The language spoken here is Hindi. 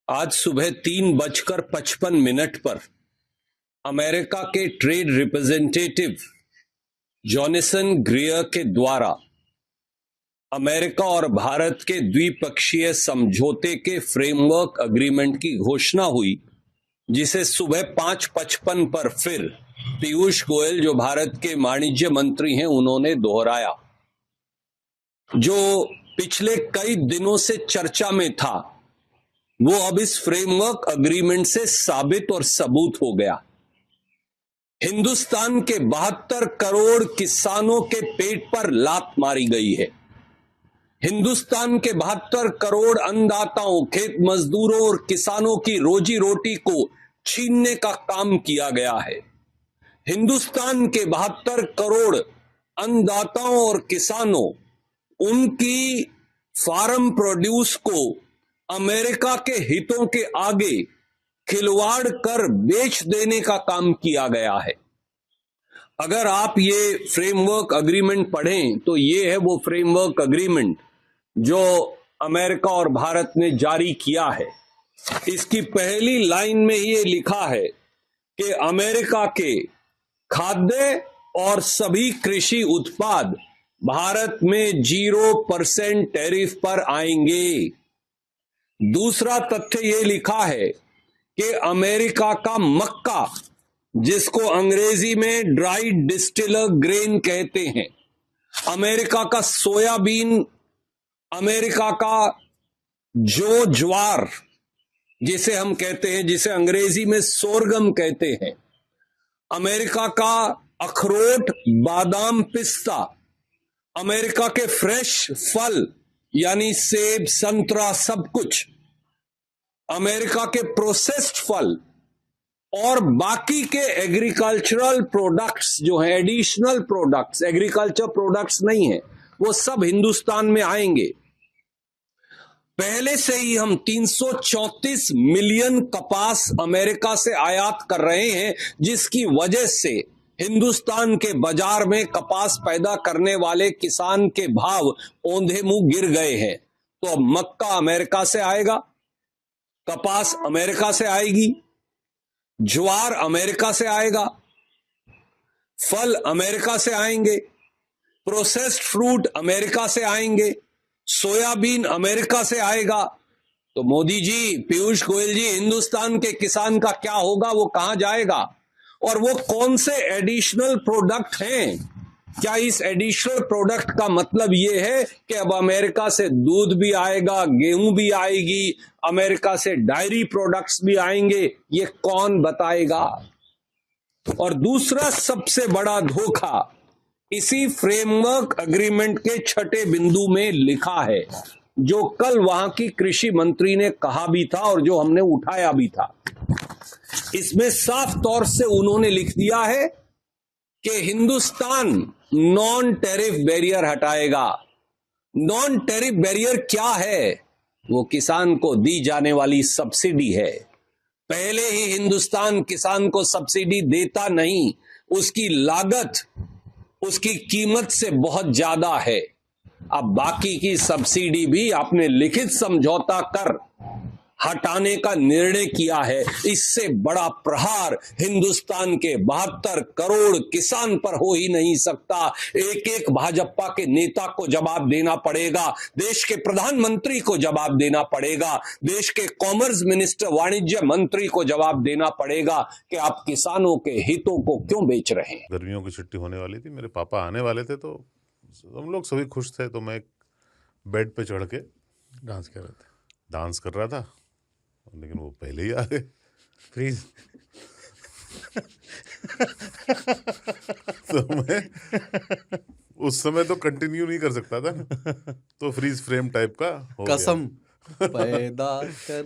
आज सुबह 3:55 पर अमेरिका के ट्रेड रिप्रेजेंटेटिव जॉनसन ग्रियर के द्वारा अमेरिका और भारत के द्विपक्षीय समझौते के फ्रेमवर्क अग्रीमेंट की घोषणा हुई, जिसे सुबह 5:55 पर फिर पीयूष गोयल, जो भारत के वाणिज्य मंत्री हैं, उन्होंने दोहराया। जो पिछले कई दिनों से चर्चा में था, वो अब इस फ्रेमवर्क अग्रीमेंट से साबित और सबूत हो गया। हिंदुस्तान के 72 करोड़ किसानों के पेट पर लात मारी गई है। हिंदुस्तान के 72 करोड़ अन्नदाताओं, खेत मजदूरों और किसानों की रोजी रोटी को छीनने का काम किया गया है। हिंदुस्तान के 72 करोड़ अन्नदाताओं और किसानों, उनकी फार्म प्रोड्यूस को अमेरिका के हितों के आगे खिलवाड़ कर बेच देने का काम किया गया है। अगर आप ये फ्रेमवर्क अग्रीमेंट पढ़ें तो ये है वो फ्रेमवर्क अग्रीमेंट जो अमेरिका और भारत ने जारी किया है। इसकी पहली लाइन में ये लिखा है कि अमेरिका के खाद्य और सभी कृषि उत्पाद भारत में 0% टैरिफ पर आएंगे। दूसरा तथ्य यह लिखा है कि अमेरिका का मक्का, जिसको अंग्रेजी में ड्राइड डिस्टिलर ग्रेन कहते हैं, अमेरिका का सोयाबीन, अमेरिका का जो ज्वार जिसे हम कहते हैं, जिसे अंग्रेजी में सोरगम कहते हैं, अमेरिका का अखरोट, बादाम, पिस्ता, अमेरिका के फ्रेश फल यानी सेब, संतरा, सब कुछ, अमेरिका के प्रोसेस्ड फल और बाकी के एग्रीकल्चरल प्रोडक्ट्स जो है, एडिशनल प्रोडक्ट्स, एग्रीकल्चर प्रोडक्ट्स नहीं है, वो सब हिंदुस्तान में आएंगे। पहले से ही हम 334 मिलियन कपास अमेरिका से आयात कर रहे हैं, जिसकी वजह से हिंदुस्तान के बाजार में कपास पैदा करने वाले किसान के भाव औंधे मुंह गिर गए हैं। तो अब मक्का अमेरिका से आएगा, कपास अमेरिका से आएगी, ज्वार अमेरिका से आएगा, फल अमेरिका से आएंगे, प्रोसेस्ड फ्रूट अमेरिका से आएंगे, सोयाबीन अमेरिका से आएगा। तो मोदी जी, पीयूष गोयल जी, हिंदुस्तान के किसान का क्या होगा? वो कहां जाएगा? और वो कौन से एडिशनल प्रोडक्ट हैं? क्या इस एडिशनल प्रोडक्ट का मतलब ये है कि अब अमेरिका से दूध भी आएगा, गेहूं भी आएगी, अमेरिका से डायरी प्रोडक्ट्स भी आएंगे? ये कौन बताएगा? और दूसरा सबसे बड़ा धोखा इसी फ्रेमवर्क अग्रीमेंट के 6ठे बिंदु में लिखा है, जो कल वहां की कृषि मंत्री ने कहा भी था और जो हमने उठाया भी था। इसमें साफ तौर से उन्होंने लिख दिया है कि हिंदुस्तान नॉन टैरिफ बैरियर हटाएगा। नॉन टैरिफ बैरियर क्या है? वो किसान को दी जाने वाली सब्सिडी है। पहले ही हिंदुस्तान किसान को सब्सिडी देता नहीं, उसकी लागत उसकी कीमत से बहुत ज्यादा है। अब बाकी की सब्सिडी भी आपने लिखित समझौता कर हटाने का निर्णय किया है। इससे बड़ा प्रहार हिंदुस्तान के 72 करोड़ किसान पर हो ही नहीं सकता। एक एक भाजपा के नेता को जवाब देना पड़ेगा, देश के प्रधानमंत्री को जवाब देना पड़ेगा, देश के कॉमर्स मिनिस्टर, वाणिज्य मंत्री को जवाब देना पड़ेगा कि आप किसानों के हितों को क्यों बेच रहे हैं। गर्मियों की छुट्टी होने वाली थी, मेरे पापा आने वाले थे, तो हम लोग सभी खुश थे। तो मैं बेड पे चढ़ के डांस कर रहा था, लेकिन वो पहले ही आ गए। फ्रीज। तो मैं उस समय तो कंटिन्यू नहीं कर सकता था ना, तो फ्रीज फ्रेम टाइप का हो गया। कसम पैदा कर